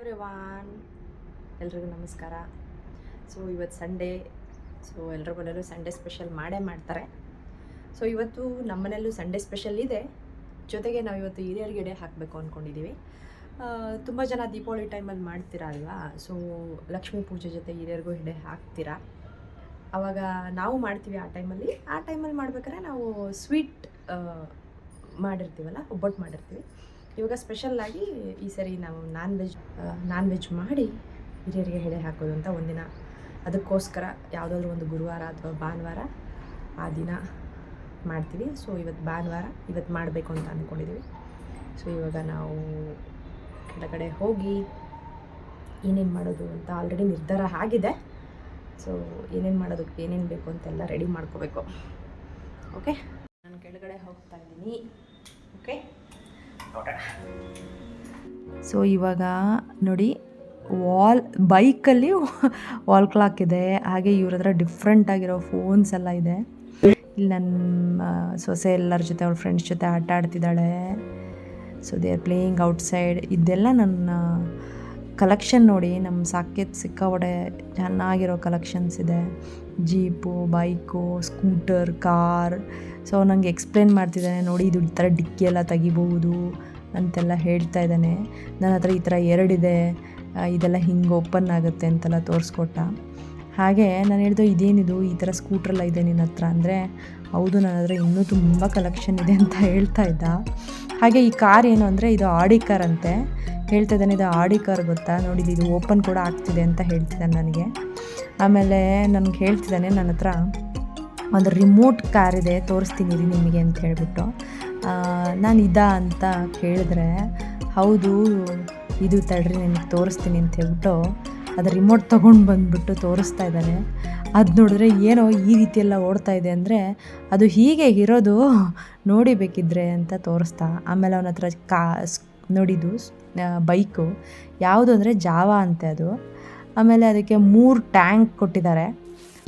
Everyone, ಎಲ್ರಿಗೂ ನಮಸ್ಕಾರ. So ಇವತ್ತು ಸಂಡೇ. ಸೊ ಎಲ್ರ ಮನೆಯಲ್ಲೂ ಸಂಡೇ ಸ್ಪೆಷಲ್ ಮಾಡೇ ಮಾಡ್ತಾರೆ. ಸೊ ಇವತ್ತು ನಮ್ಮ ಮನೆಯಲ್ಲೂ ಸಂಡೇ ಸ್ಪೆಷಲ್ ಇದೆ. ಜೊತೆಗೆ ನಾವು ಇವತ್ತು ಹಿರಿಯರಿಗೆ ಎಡೆ ಹಾಕಬೇಕು ಅಂದ್ಕೊಂಡಿದ್ದೀವಿ. ತುಂಬ ಜನ ದೀಪಾವಳಿ ಟೈಮಲ್ಲಿ ಮಾಡ್ತೀರಾ ಅಲ್ವಾ? ಸೊ ಲಕ್ಷ್ಮೀ ಪೂಜೆ ಜೊತೆ ಹಿರಿಯರಿಗೂ ಎಡೆ ಹಾಕ್ತೀರಾ. ಆವಾಗ ನಾವು ಮಾಡ್ತೀವಿ. ಆ ಟೈಮಲ್ಲಿ ಮಾಡ್ಬೇಕಾದ್ರೆ ನಾವು ಸ್ವೀಟ್ ಮಾಡಿರ್ತೀವಲ್ಲ, ಒಬ್ಬಟ್ಟು ಮಾಡಿರ್ತೀವಿ. ಇವಾಗ ಸ್ಪೆಷಲ್ಲಾಗಿ ಈ ಸರಿ ನಾವು ನಾನ್ ವೆಜ್ ಮಾಡಿ ಹಿರಿಯರಿಗೆ ಎಡೆ ಹಾಕೋದು ಅಂತ ಒಂದಿನ, ಅದಕ್ಕೋಸ್ಕರ ಯಾವುದಾದ್ರೂ ಒಂದು ಗುರುವಾರ ಅಥವಾ ಭಾನುವಾರ ಆ ದಿನ ಮಾಡ್ತೀವಿ. ಸೊ ಇವತ್ತು ಭಾನುವಾರ, ಇವತ್ತು ಮಾಡಬೇಕು ಅಂತ ಅಂದ್ಕೊಂಡಿದ್ದೀವಿ. ಸೊ ಇವಾಗ ನಾವು ಕೆಳಗಡೆ ಹೋಗಿ ಏನೇನು ಮಾಡೋದು ಅಂತ ಆಲ್ರೆಡಿ ನಿರ್ಧಾರ ಆಗಿದೆ. ಸೊ ಏನೇನು ಮಾಡೋದಕ್ಕೆ ಏನೇನು ಬೇಕು ಅಂತೆಲ್ಲ ರೆಡಿ ಮಾಡ್ಕೋಬೇಕು. ಓಕೆ, ನಾನು ಕೆಳಗಡೆ ಹೋಗ್ತಾ ಇದ್ದೀನಿ. ಓಕೆ, ಸೊ ಇವಾಗ ನೋಡಿ, ಬೈಕಲ್ಲಿ ವಾಲ್ ಕ್ಲಾಕ್ ಇದೆ. ಹಾಗೆ ಇವ್ರ ಹತ್ರ ಡಿಫ್ರೆಂಟ್ ಆಗಿರೋ ಫೋನ್ಸ್ ಎಲ್ಲ ಇದೆ. ಇಲ್ಲಿ ನನ್ನ ಸೊಸೆ ಎಲ್ಲರ ಜೊತೆ ಅವ್ರ ಫ್ರೆಂಡ್ಸ್ ಜೊತೆ ಆಟ ಆಡ್ತಿದ್ದಾಳೆ. So they are playing outside. ಇದೆಲ್ಲ ನನ್ನ ಕಲೆಕ್ಷನ್ ನೋಡಿ. ನಮ್ಮ ಸಾಕೇತ್ ಸಿಕ್ಕಾಪಟ್ಟೆ ಚೆನ್ನಾಗಿರೋ ಕಲೆಕ್ಷನ್ಸ್ ಇದೆ. Jeep, bike, scooter, car. So ನನಗೆ ಎಕ್ಸ್ಪ್ಲೇನ್ ಮಾಡ್ತಿದ್ದಾನೆ, ನೋಡಿ ಇದು ಈ ಥರ ಡಿಕ್ಕಿ ಎಲ್ಲ ತೆಗಿಬಹುದು ಅಂತೆಲ್ಲ ಹೇಳ್ತಾ ಇದ್ದಾನೆ. ನನ್ನ ಹತ್ರ ಈ ಥರ ಎರಡಿದೆ, ಇದೆಲ್ಲ ಹಿಂಗೆ ಓಪನ್ ಆಗುತ್ತೆ ಅಂತೆಲ್ಲ ತೋರಿಸ್ಕೊಟ್ಟ. ಹಾಗೆ ನಾನು ಹೇಳಿದೆ, ಇದೇನಿದು ಈ ಥರ ಸ್ಕೂಟ್ರೆಲ್ಲ ಇದೆ ನಿನ್ನ ಹತ್ರ ಅಂದರೆ, ಹೌದು ನನ್ನ ಹತ್ರ ಇನ್ನೂ ತುಂಬ ಕಲೆಕ್ಷನ್ ಇದೆ ಅಂತ ಹೇಳ್ತಾ ಇದ್ದ. ಹಾಗೆ ಈ ಕಾರ್ ಏನು ಅಂದರೆ, ಇದು ಆಡಿ ಕಾರ್ ಅಂತೆ. ಹೇಳ್ತಾ ಇದ್ದಾನೆ, ಇದು ಆಡಿ ಕಾರ್ ಗೊತ್ತಾ, ನೋಡಿ ಇದು ಓಪನ್ ಕೂಡ ಆಗ್ತಿದೆ ಅಂತ ಹೇಳ್ತಿದ್ದಾನೆ ನನಗೆ. ಆಮೇಲೆ ನನಗೆ ಹೇಳ್ತಿದ್ದಾನೆ, ನನ್ನ ಹತ್ರ ಒಂದು ರಿಮೋಟ್ ಕಾರ್ ಇದೆ, ತೋರಿಸ್ತೀನಿ ರೀ ನಿಮಗೆ ಅಂತ ಹೇಳಿಬಿಟ್ಟು. ನಾನು ಅಂತ ಕೇಳಿದ್ರೆ, ಹೌದು ಇದು ತಡ್ರಿ ನಿನಗೆ ತೋರಿಸ್ತೀನಿ ಅಂತ ಹೇಳ್ಬಿಟ್ಟು ಅದು ರಿಮೋಟ್ ತೊಗೊಂಡು ಬಂದುಬಿಟ್ಟು ತೋರಿಸ್ತಾ ಇದ್ದಾನೆ. ಅದು ನೋಡಿದ್ರೆ ಏನೋ ಈ ರೀತಿಯೆಲ್ಲ ಓಡ್ತಾ ಇದೆ ಅಂದರೆ, ಅದು ಹೀಗೆ ಇರೋದು ನೋಡಿ ಬೇಕಿದ್ರೆ ಅಂತ ತೋರಿಸ್ತಾ. ಆಮೇಲೆ ಅವನ ಹತ್ರ ನೋಡಿದ್ದು ಬೈಕು ಯಾವುದು ಅಂದರೆ ಜಾವಾ ಅಂತೆ ಅದು. ಆಮೇಲೆ ಅದಕ್ಕೆ 3 ಟ್ಯಾಂಕ್ ಕೊಟ್ಟಿದ್ದಾರೆ.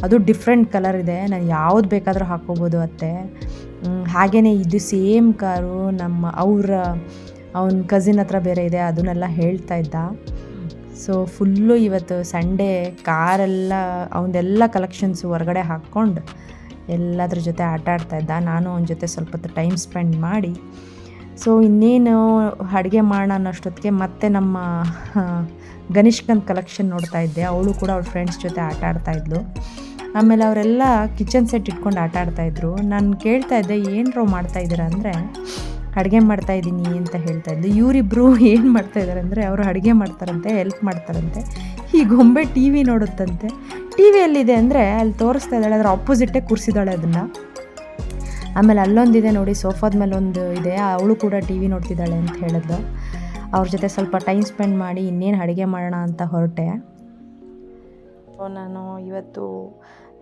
ಅದು ಡಿಫ್ರೆಂಟ್ ಕಲರ್ ಇದೆ, ನಾನು ಯಾವ್ದು ಬೇಕಾದರೂ ಹಾಕ್ಕೋಬೋದು ಅತ್ತೆ. ಹಾಗೆಯೇ ಇದು ಸೇಮ್ ಕಾರು ಅವನ ಕಸಿನ್ ಹತ್ರ ಬೇರೆ ಇದೆ, ಅದನ್ನೆಲ್ಲ ಹೇಳ್ತಾ ಇದ್ದ. ಸೊ ಫುಲ್ಲು ಇವತ್ತು ಸಂಡೇ ಕಾರೆಲ್ಲ ಅವನದೆಲ್ಲ ಕಲೆಕ್ಷನ್ಸು ಹೊರಗಡೆ ಹಾಕ್ಕೊಂಡು ಎಲ್ಲದ್ರ ಜೊತೆ ಆಟ ಆಡ್ತಾ ಇದ್ದ. ನಾನು ಅವನ ಜೊತೆ ಸ್ವಲ್ಪ ಹೊತ್ತು ಟೈಮ್ ಸ್ಪೆಂಡ್ ಮಾಡಿ, ಸೊ ಇನ್ನೇನು ಅಡುಗೆ ಮಾಡೋಣ ಅನ್ನೋಷ್ಟೊತ್ತಿಗೆ ಮತ್ತೆ ನಮ್ಮ ಗನಿಷ್ಕನ್ ಕಲೆಕ್ಷನ್ ನೋಡ್ತಾ ಇದ್ದೆ. ಅವಳು ಕೂಡ ಅವಳ ಫ್ರೆಂಡ್ಸ್ ಜೊತೆ ಆಟ ಆಡ್ತಾಯಿದ್ಲು. ಆಮೇಲೆ ಅವರೆಲ್ಲ ಕಿಚನ್ ಸೆಟ್ ಇಟ್ಕೊಂಡು ಆಟ ಆಡ್ತಾಯಿದ್ರು. ನಾನು ಕೇಳ್ತಾ ಇದ್ದೆ, ಏನರೋ ಮಾಡ್ತಾಯಿದ್ದೀರಾ ಅಂದರೆ, ಅಡುಗೆ ಮಾಡ್ತಾಯಿದ್ದೀನಿ ಅಂತ ಹೇಳ್ತಾಯಿದ್ಲು. ಇವರಿಬ್ಬರು ಏನು ಮಾಡ್ತಾಯಿದ್ದಾರೆ ಅಂದರೆ, ಅವರು ಅಡುಗೆ ಮಾಡ್ತಾರಂತೆ, ಹೆಲ್ಪ್ ಮಾಡ್ತಾರಂತೆ. ಈ ಗೊಂಬೆ ಟಿ ವಿ ನೋಡುತ್ತಂತೆ. ಟಿ ವಿಯಲ್ಲಿದೆ ಅಂದರೆ ಅಲ್ಲಿ ತೋರಿಸ್ತಾ ಇದ್ದಾಳೆ, ಅದರ ಆಪೋಸಿಟ್ಟೇ ಕೂರಿಸಿದ್ದಾಳೆ ಅದನ್ನು. ಆಮೇಲೆ ಅಲ್ಲೊಂದಿದೆ ನೋಡಿ, ಸೋಫಾದ ಮೇಲೆ ಒಂದು ಇದೆ, ಅವಳು ಕೂಡ ಟಿ ವಿ ನೋಡ್ತಿದ್ದಾಳೆ ಅಂತ ಹೇಳಿದ್ಲು. ಅವ್ರ ಜೊತೆ ಸ್ವಲ್ಪ ಟೈಮ್ ಸ್ಪೆಂಡ್ ಮಾಡಿ ಇನ್ನೇನು ಅಡುಗೆ ಮಾಡೋಣ ಅಂತ ಹೊರಟೆ. ಸೊ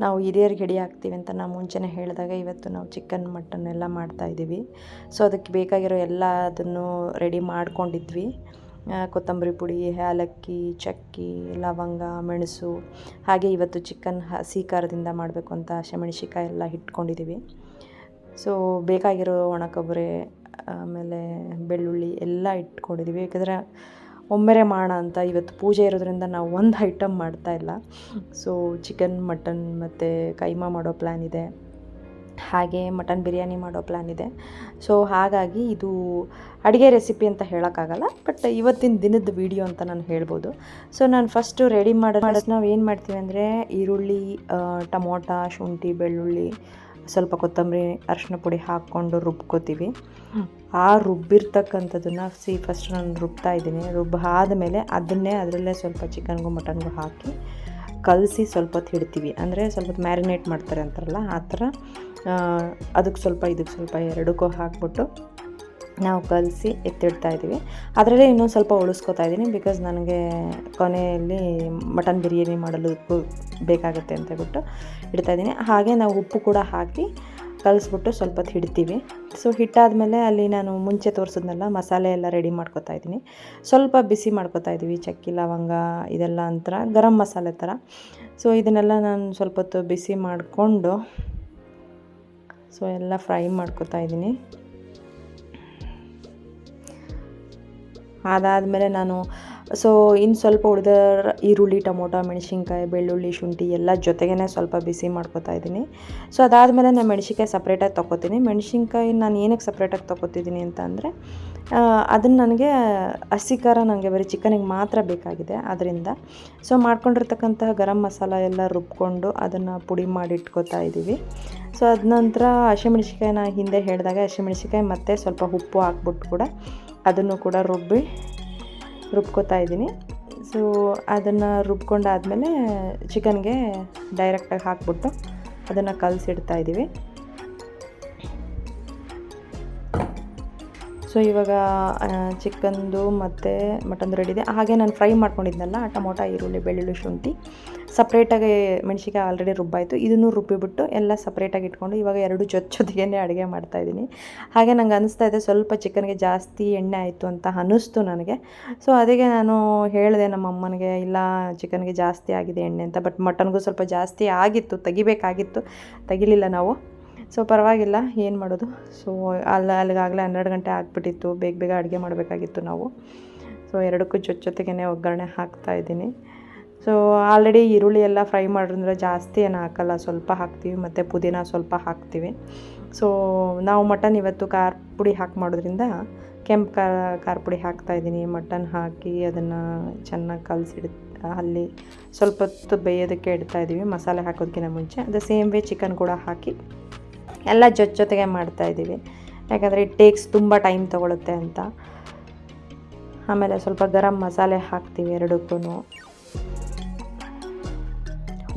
ನಾವು ಹಿರಿಯರಿಗೆ ಎಡೆ ಹಾಕ್ತೀವಿ ಅಂತ ನಾವು ಮುಂಚೆನೇ ಹೇಳಿದಾಗ, ಇವತ್ತು ನಾವು ಚಿಕನ್ ಮಟನ್ ಎಲ್ಲ ಮಾಡ್ತಾಯಿದ್ದೀವಿ. ಸೊ ಅದಕ್ಕೆ ಬೇಕಾಗಿರೋ ಎಲ್ಲ ಅದನ್ನು ರೆಡಿ ಮಾಡ್ಕೊಂಡಿದ್ವಿ. ಕೊತ್ತಂಬರಿ ಪುಡಿ, ಏಲಕ್ಕಿ, ಚಕ್ಕಿ, ಲವಂಗ, ಮೆಣಸು. ಹಾಗೆ ಇವತ್ತು ಚಿಕನ್ ಹಸಿ ಖಾರದಿಂದ ಮಾಡಬೇಕು ಅಂತ ಹಸಿಮೆಣಸಿಕಾಯಿ ಎಲ್ಲ ಇಟ್ಕೊಂಡಿದ್ದೀವಿ. ಸೊ ಬೇಕಾಗಿರೋ ಒಣ ಕೊಬ್ಬರಿ, ಆಮೇಲೆ ಬೆಳ್ಳುಳ್ಳಿ ಎಲ್ಲ ಇಟ್ಕೊಂಡಿದ್ದೀವಿ. ಯಾಕಂದರೆ ಒಮ್ಮೆರೆ ಮಾಡೋಣ ಅಂತ, ಇವತ್ತು ಪೂಜೆ ಇರೋದ್ರಿಂದ ನಾವು ಒಂದು ಐಟಮ್ ಮಾಡ್ತಾಯಿಲ್ಲ. ಸೊ ಚಿಕನ್, ಮಟನ್ ಮತ್ತು ಕೈಮಾ ಮಾಡೋ ಪ್ಲ್ಯಾನ್ ಇದೆ. ಹಾಗೆ ಮಟನ್ ಬಿರಿಯಾನಿ ಮಾಡೋ ಪ್ಲ್ಯಾನ್ ಇದೆ. ಸೊ ಹಾಗಾಗಿ ಇದು ಅಡುಗೆ ರೆಸಿಪಿ ಅಂತ ಹೇಳೋಕ್ಕಾಗಲ್ಲ, ಬಟ್ ಇವತ್ತಿನ ದಿನದ ವೀಡಿಯೋ ಅಂತ ನಾನು ಹೇಳ್ಬೋದು. ಸೊ ನಾನು ಫಸ್ಟು ರೆಡಿ ಮಾಡೋದು ನಾವು ಏನು ಮಾಡ್ತೀವಿ ಅಂದರೆ, ಈರುಳ್ಳಿ, ಟೊಮೊಟ, ಶುಂಠಿ, ಬೆಳ್ಳುಳ್ಳಿ, ಸ್ವಲ್ಪ ಕೊತ್ತಂಬರಿ, ಅರಿಶಿನ ಪುಡಿ ಹಾಕ್ಕೊಂಡು ರುಬ್ಕೋತೀವಿ. ಆ ರುಬ್ಬಿರ್ತಕ್ಕಂಥದ್ದನ್ನು ಫಸ್ಟ್ ನಾನು ರುಬ್ತಾ ಇದ್ದೀನಿ. ಆದಮೇಲೆ ಅದರಲ್ಲೇ ಸ್ವಲ್ಪ ಚಿಕನ್ಗೂ ಮಟನ್ಗೂ ಹಾಕಿ ಕಲಸಿ ಸ್ವಲ್ಪ ಹೊತ್ತು ಇಡ್ತೀವಿ. ಅಂದರೆ ಸ್ವಲ್ಪ ಹೊತ್ತು ಮ್ಯಾರಿನೇಟ್ ಮಾಡ್ತಾರೆ ಅಂತಾರಲ್ಲ, ಆ ಥರ ಅದಕ್ಕೆ ಸ್ವಲ್ಪ ಇದಕ್ಕೆ ಸ್ವಲ್ಪ ಎರಡಕ್ಕೂ ಹಾಕ್ಬಿಟ್ಟು ನಾವು ಕಲಸಿ ಎತ್ತಿಡ್ತಾಯಿದ್ದೀವಿ. ಅದರಲ್ಲೇ ಇನ್ನೊಂದು ಸ್ವಲ್ಪ ಉಳಿಸ್ಕೊತಾ ಇದ್ದೀನಿ, ಬಿಕಾಸ್ ನನಗೆ ಕೊನೆಯಲ್ಲಿ ಮಟನ್ ಬಿರಿಯಾನಿ ಮಾಡಲು ಬೇಕಾಗುತ್ತೆ ಅಂತ ಹೇಳ್ಬಿಟ್ಟು ಇಡ್ತಾಯಿದ್ದೀನಿ. ಹಾಗೆ ನಾವು ಉಪ್ಪು ಕೂಡ ಹಾಕಿ ಕಲಿಸ್ಬಿಟ್ಟು ಸ್ವಲ್ಪ ಹೊತ್ತು ಇಡ್ತೀವಿ. ಸೊ ಹಿಟ್ಟಾದಮೇಲೆ ಅಲ್ಲಿ ನಾನು ಮುಂಚೆ ತೋರಿಸಿದ್ನಲ್ಲ ಮಸಾಲೆ ಎಲ್ಲ ರೆಡಿ ಮಾಡ್ಕೊತಾ ಇದ್ದೀನಿ. ಸ್ವಲ್ಪ ಬಿಸಿ ಮಾಡ್ಕೊತಾ ಇದ್ದೀವಿ, ಚಕ್ಕಿ, ಲವಂಗ ಇದೆಲ್ಲ ಒಂಥರ ಗರಂ ಮಸಾಲೆ ಥರ. ಸೊ ಇದನ್ನೆಲ್ಲ ನಾನು ಸ್ವಲ್ಪ ಹೊತ್ತು ಬಿಸಿ ಮಾಡಿಕೊಂಡು ಸೊ ಎಲ್ಲ ಫ್ರೈ ಮಾಡ್ಕೊತಾ ಇದ್ದೀನಿ. ಅದಾದಮೇಲೆ ನಾನು ಸೊ ಇನ್ನು ಸ್ವಲ್ಪ ಉಳಿದ ಈರುಳ್ಳಿ, ಟೊಮೊಟೊ, ಮೆಣಸಿನ್ಕಾಯಿ, ಬೆಳ್ಳುಳ್ಳಿ, ಶುಂಠಿ ಎಲ್ಲ ಜೊತೆಗೇ ಸ್ವಲ್ಪ ಬಿಸಿ ಮಾಡ್ಕೊತಾ ಇದ್ದೀನಿ. ಸೊ ಅದಾದಮೇಲೆ ನಾನು ಮೆಣಸಿನ್ಕಾಯಿ ಸಪ್ರೇಟಾಗಿ ತೊಗೋತೀನಿ. ಮೆಣಸಿನ್ಕಾಯಿ ನಾನು ಏನಕ್ಕೆ ಸಪ್ರೇಟಾಗಿ ತೊಗೋತಿದ್ದೀನಿ ಅಂತ ಅಂದರೆ ಅದನ್ನು ನನಗೆ ಹಸಿ ಖಾರ ನನಗೆ ಬರೀ ಚಿಕನಿಗೆ ಮಾತ್ರ ಬೇಕಾಗಿದೆ ಅದರಿಂದ. ಸೊ ಮಾಡ್ಕೊಂಡಿರ್ತಕ್ಕಂತಹ ಗರಂ ಮಸಾಲ ಎಲ್ಲ ರುಬ್ಕೊಂಡು ಅದನ್ನು ಪುಡಿ ಮಾಡಿ ಇಟ್ಕೊತಾ ಇದ್ದೀವಿ. ಸೊ ಅದ ನಂತರ ಹಸಿಮೆಣ್ಸಿಕಾಯಿ ನಾನು ಹಿಂದೆ ಹೇಳಿದಾಗ ಹಸಿಮೆಣ್ಸಿಕಾಯಿ ಮತ್ತು ಸ್ವಲ್ಪ ಉಪ್ಪು ಹಾಕ್ಬಿಟ್ಟು ಕೂಡ ಅದನ್ನು ಕೂಡ ರುಬ್ಕೊತಾ ಇದ್ದೀನಿ. ಸೊ ಅದನ್ನು ರುಬ್ಕೊಂಡಾದಮೇಲೆ ಚಿಕನ್ಗೆ ಡೈರೆಕ್ಟಾಗಿ ಹಾಕ್ಬಿಟ್ಟು ಅದನ್ನು ಕಲಸಿಡ್ತಾ ಇದ್ದೀವಿ. ಸೊ ಇವಾಗ ಚಿಕನ್ದು ಮತ್ತು ಮಟನ್ದು ರೆಡಿ ಇದೆ. ಹಾಗೆ ನಾನು ಫ್ರೈ ಮಾಡ್ಕೊಂಡಿದ್ನಲ್ಲ ಟೊಮೊಟೊ, ಈರುಳ್ಳಿ, ಬೆಳ್ಳುಳ್ಳಿ, ಶುಂಠಿ ಸಪ್ರೇಟಾಗಿ ಮೆಣಸಿನ್ಕಾಯಿ ಆಲ್ರೆಡಿ ರುಬ್ಬಾಯಿತು. ಇದನ್ನು ರುಬ್ಬಿಬಿಟ್ಟು ಎಲ್ಲ ಸಪ್ರೇಟಾಗಿ ಇಟ್ಕೊಂಡು ಇವಾಗ ಎರಡು ಜೊತೆಗೇ ಅಡುಗೆ ಮಾಡ್ತಾಯಿದ್ದೀನಿ. ಹಾಗೆ ನಂಗೆ ಅನ್ನಿಸ್ತಾ ಇದೆ ಸ್ವಲ್ಪ ಚಿಕನ್ಗೆ ಜಾಸ್ತಿ ಎಣ್ಣೆ ಆಯಿತು ಅಂತ ಅನ್ನಿಸ್ತು ನನಗೆ. ಸೊ ಅದಕ್ಕೆ ನಾನು ಹೇಳಿದೆ ನಮ್ಮ ಅಮ್ಮನಿಗೆ, ಇಲ್ಲ ಚಿಕನ್ಗೆ ಜಾಸ್ತಿ ಆಗಿದೆ ಎಣ್ಣೆ ಅಂತ. ಬಟ್ ಮಟನ್ಗೂ ಸ್ವಲ್ಪ ಜಾಸ್ತಿ ಆಗಿತ್ತು, ತೆಗಿಬೇಕಾಗಿತ್ತು, ತೆಗಿಲಿಲ್ಲ ನಾವು. ಸೊ ಪರವಾಗಿಲ್ಲ, ಏನು ಮಾಡೋದು. ಸೊ ಅಲ್ಲಿಗಾಗಲೇ 12 ಗಂಟೆ ಆಗಿಬಿಟ್ಟಿತ್ತು, ಬೇಗ ಅಡುಗೆ ಮಾಡಬೇಕಾಗಿತ್ತು ನಾವು. ಸೊ ಎರಡಕ್ಕೂ ಜೊತೆಗೇ ಒಗ್ಗರಣೆ ಹಾಕ್ತಾಯಿದ್ದೀನಿ. ಸೊ ಆಲ್ರೆಡಿ ಈರುಳ್ಳಿ ಎಲ್ಲ ಫ್ರೈ ಮಾಡಿದ್ರೆ ಜಾಸ್ತಿ ಏನು ಹಾಕಲ್ಲ, ಸ್ವಲ್ಪ ಹಾಕ್ತೀವಿ ಮತ್ತು ಪುದೀನ ಸ್ವಲ್ಪ ಹಾಕ್ತೀವಿ. ಸೊ ನಾವು ಮಟನ್ ಇವತ್ತು ಖಾರ ಪುಡಿ ಹಾಕಿ ಮಾಡೋದ್ರಿಂದ ಕೆಂಪು ಖಾರ ಪುಡಿ ಹಾಕ್ತಾಯಿದ್ದೀನಿ. ಮಟನ್ ಹಾಕಿ ಅದನ್ನು ಚೆನ್ನಾಗಿ ಅಲ್ಲಿ ಸ್ವಲ್ಪ ಹೊತ್ತು ಬೇಯೋದಕ್ಕೆ ಇಡ್ತಾಯಿದ್ದೀವಿ, ಮಸಾಲೆ ಹಾಕೋದಕ್ಕಿಂತ ಮುಂಚೆ. ಅದು ಸೇಮ್ ವೇ ಚಿಕನ್ ಕೂಡ ಹಾಕಿ ಎಲ್ಲ ಜೊತೆಗೆ ಮಾಡ್ತಾಯಿದ್ದೀವಿ, ಯಾಕಂದರೆ ಇಟ್ ಟೇಕ್ಸ್ ತುಂಬ ಟೈಮ್ ತೊಗೊಳುತ್ತೆ ಅಂತ. ಆಮೇಲೆ ಸ್ವಲ್ಪ ಗರಂ ಮಸಾಲೆ ಹಾಕ್ತೀವಿ ಎರಡಕ್ಕೂ.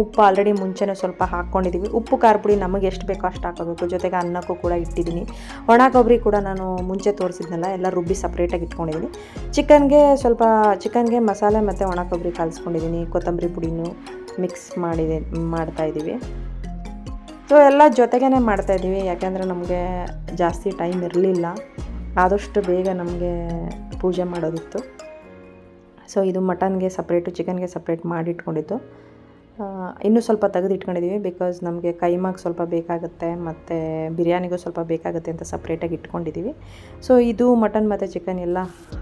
ಉಪ್ಪು ಆಲ್ರೆಡಿ ಮುಂಚೆನೇ ಸ್ವಲ್ಪ ಹಾಕ್ಕೊಂಡಿದ್ದೀವಿ. ಉಪ್ಪು ಖಾರ ಪುಡಿ ನಮಗೆ ಎಷ್ಟು ಬೇಕೋ ಅಷ್ಟು ಹಾಕೋಬೇಕು. ಜೊತೆಗೆ ಅನ್ನಕ್ಕೂ ಕೂಡ ಇಟ್ಟಿದ್ದೀನಿ. ಒಣ ಕೊಬ್ಬರಿ ಕೂಡ ನಾನು ಮುಂಚೆ ತೋರಿಸಿದ್ನಲ್ಲ, ಎಲ್ಲ ರುಬ್ಬಿ ಸಪ್ರೇಟಾಗಿ ಇಟ್ಕೊಂಡಿದ್ದೀನಿ. ಚಿಕನ್ಗೆ ಮಸಾಲೆ ಮತ್ತು ಒಣ ಕೊಬ್ಬರಿ ಕಲಿಸ್ಕೊಂಡಿದ್ದೀನಿ. ಕೊತ್ತಂಬರಿ ಪುಡಿನೂ ಮಿಕ್ಸ್ ಮಾಡ್ತಾಯಿದ್ದೀವಿ. ಸೊ ಎಲ್ಲ ಜೊತೆಗೇ ಮಾಡ್ತಾಯಿದ್ದೀವಿ, ಯಾಕೆಂದರೆ ನಮಗೆ ಜಾಸ್ತಿ ಟೈಮ್ ಇರಲಿಲ್ಲ, ಆದಷ್ಟು ಬೇಗ ನಮಗೆ ಪೂಜೆ ಮಾಡೋದಿತ್ತು. ಸೊ ಇದು ಮಟನ್ಗೆ ಸಪ್ರೇಟು, ಚಿಕನ್ಗೆ ಸಪ್ರೇಟ್ ಮಾಡಿಟ್ಕೊಂಡಿದ್ದು. ಇನ್ನೂ ಸ್ವಲ್ಪ ತೆಗೆದಿಟ್ಕೊಂಡಿದ್ದೀವಿ, ಬಿಕಾಸ್ ನಮಗೆ ಕೈಮಾಗೆ ಸ್ವಲ್ಪ ಬೇಕಾಗುತ್ತೆ ಮತ್ತು ಬಿರಿಯಾನಿಗೂ ಸ್ವಲ್ಪ ಬೇಕಾಗುತ್ತೆ ಅಂತ ಸಪ್ರೇಟಾಗಿ ಇಟ್ಕೊಂಡಿದ್ದೀವಿ. ಸೊ ಇದು ಮಟನ್ ಮತ್ತು ಚಿಕನ್ ಎಲ್ಲ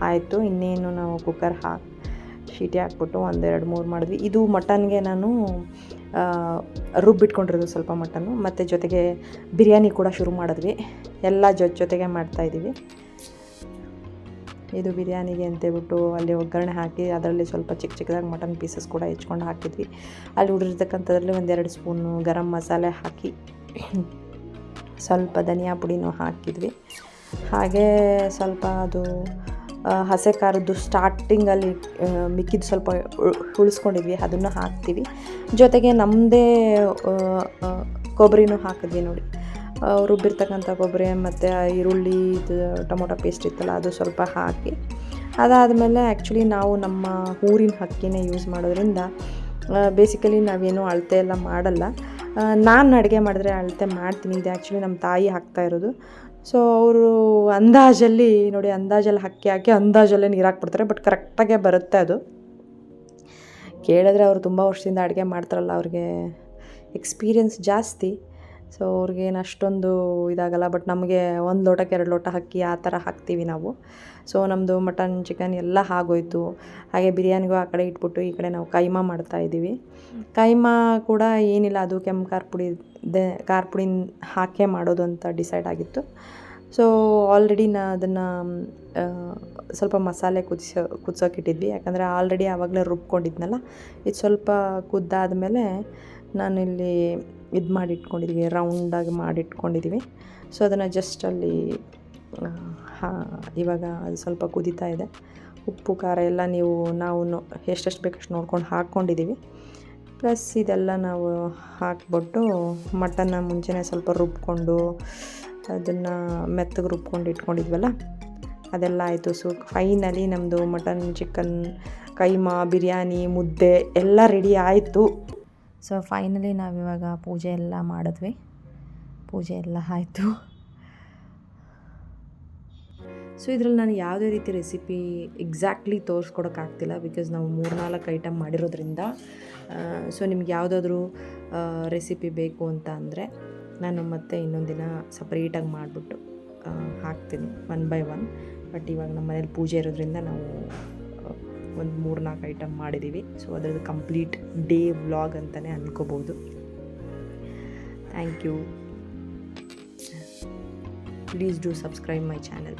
ಆಯಿತು. ಇನ್ನೇನು ನಾವು ಕುಕ್ಕರ್ ಶೀಟಿ ಹಾಕ್ಬಿಟ್ಟು 1, 2, 3 ಮಾಡಿದ್ವಿ. ಇದು ಮಟನ್ಗೆ ನಾನು ರುಬ್ಬಿಟ್ಕೊಂಡಿರೋದು ಸ್ವಲ್ಪ ಮಟನ್ನು, ಮತ್ತು ಜೊತೆಗೆ ಬಿರಿಯಾನಿ ಕೂಡ ಶುರು ಮಾಡಿದ್ವಿ. ಎಲ್ಲ ಜೊತೆಗೆ ಮಾಡ್ತಾಯಿದ್ದೀವಿ. ಇದು ಬಿರಿಯಾನಿಗೆ ಅಂತೇಳ್ಬಿಟ್ಟು ಅಲ್ಲಿ ಒಗ್ಗರಣೆ ಹಾಕಿ ಅದರಲ್ಲಿ ಸ್ವಲ್ಪ ಚಿಕ್ಕದಾಗಿ ಮಟನ್ ಪೀಸಸ್ ಕೂಡ ಹೆಚ್ಕೊಂಡು ಹಾಕಿದ್ವಿ. ಅಲ್ಲಿ ಉಳಿದಿರ್ತಕ್ಕಂಥದ್ರಲ್ಲಿ 1-2 ಸ್ಪೂನು ಗರಂ ಮಸಾಲೆ ಹಾಕಿ ಸ್ವಲ್ಪ ಧನಿಯಾ ಪುಡಿನೂ ಹಾಕಿದ್ವಿ. ಹಾಗೆ ಸ್ವಲ್ಪ ಅದು ಹಸೆ ಖಾರದ್ದು ಸ್ಟಾರ್ಟಿಂಗಲ್ಲಿ ಮಿಕ್ಕಿದ್ದು ಸ್ವಲ್ಪ ಉಳಿಸ್ಕೊಂಡಿದ್ವಿ, ಅದನ್ನು ಹಾಕ್ತೀವಿ. ಜೊತೆಗೆ ನಮ್ಮದೇ ಕೊಬ್ಬರಿನೂ ಹಾಕಿದ್ವಿ ನೋಡಿ, ರುಬ್ಬಿರ್ತಕ್ಕಂಥ ಕೊಬ್ಬರಿ ಮತ್ತು ಈರುಳ್ಳಿ, ಟೊಮೊಟೊ ಪೇಸ್ಟ್ ಇತ್ತಲ್ಲ ಅದು ಸ್ವಲ್ಪ ಹಾಕಿ. ಅದಾದಮೇಲೆ ಆ್ಯಕ್ಚುಲಿ ನಾವು ನಮ್ಮ ಊರಿನ ಅಕ್ಕಿನೇ ಯೂಸ್ ಮಾಡೋದ್ರಿಂದ ಬೇಸಿಕಲಿ ನಾವೇನು ಅಳತೆ ಎಲ್ಲ ಮಾಡಲ್ಲ. ನಾನು ಅಡುಗೆ ಮಾಡಿದ್ರೆ ಅಳತೆ ಮಾಡ್ತೀನಿ. ಇದು ಆ್ಯಕ್ಚುಲಿ ನಮ್ಮ ತಾಯಿ ಹಾಕ್ತಾ ಇರೋದು. ಸೊ ಅವರು ಅಂದಾಜಲ್ಲಿ ಅಕ್ಕಿ ಹಾಕಿ ಅಂದಾಜಲ್ಲೇ ನೀರು ಹಾಕ್ಬಿಡ್ತಾರೆ. ಬಟ್ ಕರೆಕ್ಟಾಗೇ ಬರುತ್ತೆ ಅದು. ಕೇಳಿದ್ರೆ ಅವರು ತುಂಬ ವರ್ಷದಿಂದ ಅಡುಗೆ ಮಾಡ್ತಾರಲ್ಲ, ಅವ್ರಿಗೆ ಎಕ್ಸ್ಪೀರಿಯನ್ಸ್ ಜಾಸ್ತಿ. ಸೊ ಅವ್ರಿಗೇನು ಅಷ್ಟೊಂದು ಇದಾಗಲ್ಲ. ಬಟ್ ನಮಗೆ 1 ಲೋಟಕ್ಕೆ 2 ಲೋಟ ಅಕ್ಕಿ ಆ ಥರ ಹಾಕ್ತೀವಿ ನಾವು. ಸೊ ನಮ್ಮದು ಮಟನ್, ಚಿಕನ್ ಎಲ್ಲ ಆಗೋಯ್ತು. ಹಾಗೆ ಬಿರಿಯಾನಿಗೂ ಆ ಕಡೆ ಇಟ್ಬಿಟ್ಟು ಈ ಕಡೆ ನಾವು ಕೈಮಾ ಮಾಡ್ತಾಯಿದ್ದೀವಿ. ಕೈಮಾ ಕೂಡ ಏನಿಲ್ಲ, ಅದು ಕೆಂಪು ಖಾರ ಪುಡಿ ಹಾಕೇ ಮಾಡೋದು ಅಂತ ಡಿಸೈಡ್ ಆಗಿತ್ತು. ಸೊ ಆಲ್ರೆಡಿ ಅದನ್ನು ಸ್ವಲ್ಪ ಮಸಾಲೆ ಕುದಿಸೋಕ್ಕಿಟ್ಟಿದ್ವಿ, ಯಾಕಂದರೆ ಆಲ್ರೆಡಿ ಆವಾಗಲೇ ರುಬ್ಕೊಂಡಿದ್ನಲ್ಲ. ಇದು ಸ್ವಲ್ಪ ಕುದ್ದಾದಮೇಲೆ ನಾನಿಲ್ಲಿ ಇದು ಮಾಡಿಟ್ಕೊಂಡಿದ್ದೀವಿ, ರೌಂಡಾಗಿ ಮಾಡಿಟ್ಕೊಂಡಿದ್ದೀವಿ. ಸೊ ಅದನ್ನು ಜಸ್ಟ್ ಅಲ್ಲಿ ಇವಾಗ ಅದು ಸ್ವಲ್ಪ ಕುದೀತಾ ಇದೆ. ಉಪ್ಪು ಖಾರ ಎಲ್ಲ ನಾವು ಎಷ್ಟೆಷ್ಟು ಬೇಕಷ್ಟು ನೋಡ್ಕೊಂಡು ಹಾಕ್ಕೊಂಡಿದ್ದೀವಿ. ಪ್ಲಸ್ ಇದೆಲ್ಲ ನಾವು ಹಾಕ್ಬಿಟ್ಟು ಮಟನ್ನ ಮುಂಚೆನೇ ಸ್ವಲ್ಪ ರುಬ್ಕೊಂಡು ಅದನ್ನು ಮೆತ್ತಗೆ ರುಬ್ಕೊಂಡು ಇಟ್ಕೊಂಡಿದ್ವಲ್ಲ, ಅದೆಲ್ಲ ಆಯಿತು. ಸೊ ಫೈನಲಿ ನಮ್ಮದು ಮಟನ್, ಚಿಕನ್, ಕೈಮಾ, ಬಿರಿಯಾನಿ, ಮುದ್ದೆ ಎಲ್ಲ ರೆಡಿ ಆಯಿತು. ಸೊ ಫೈನಲಿ ನಾವಿವಾಗ ಪೂಜೆ ಎಲ್ಲ ಮಾಡಿದ್ವಿ. ಪೂಜೆ ಎಲ್ಲ ಆಯಿತು. ಸೊ ಇದರಲ್ಲಿ ನಾನು ಯಾವುದೇ ರೀತಿ ರೆಸಿಪಿ ಎಕ್ಸಾಕ್ಟ್ಲಿ ತೋರಿಸ್ಕೊಡೋಕ್ಕಾಗ್ತಿಲ್ಲ, ಬಿಕಾಸ್ ನಾವು 3-4 ಐಟಮ್ ಮಾಡಿರೋದ್ರಿಂದ. ಸೊ ನಿಮ್ಗೆ ಯಾವುದಾದ್ರೂ ರೆಸಿಪಿ ಬೇಕು ಅಂತ ಅಂದರೆ ನಾನು ಮತ್ತೆ ಇನ್ನೊಂದು ದಿನ ಸಪ್ರೇಟಾಗಿ ಮಾಡಿಬಿಟ್ಟು ಹಾಕ್ತೀನಿ 1 by 1. ಬಟ್ ಇವಾಗ ನಮ್ಮ ಮನೇಲಿ ಪೂಜೆ ಇರೋದ್ರಿಂದ ನಾವು ಒಂದು 3-4 ಐಟಮ್ ಮಾಡಿದ್ದೀವಿ. ಸೊ ಅದರದ್ದು ಕಂಪ್ಲೀಟ್ ಡೇ ವ್ಲಾಗ್ ಅಂತಲೇ ಅಂದ್ಕೋಬೋದು. Thank you. Please do subscribe my channel.